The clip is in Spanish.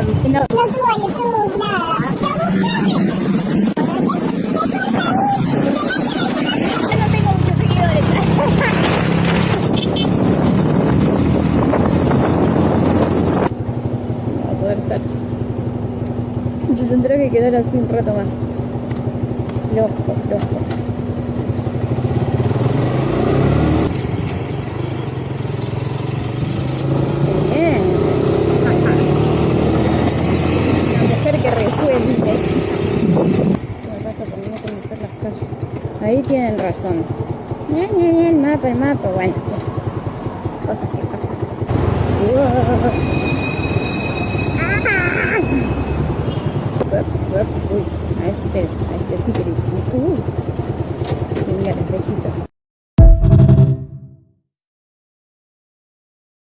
Instagram. No subo a YouTube, nada. Yo no tengo muchos seguidores. No va a poder estar. Se tendrá que quedar así un rato más. Loco. Bien. Una mujer que resuelve. Me pasa por no conocer las calles. Ahí tienen razón. El mapa. Bueno, cosas que pasan. Uy, a este sí que dice. Venga, les lejitos.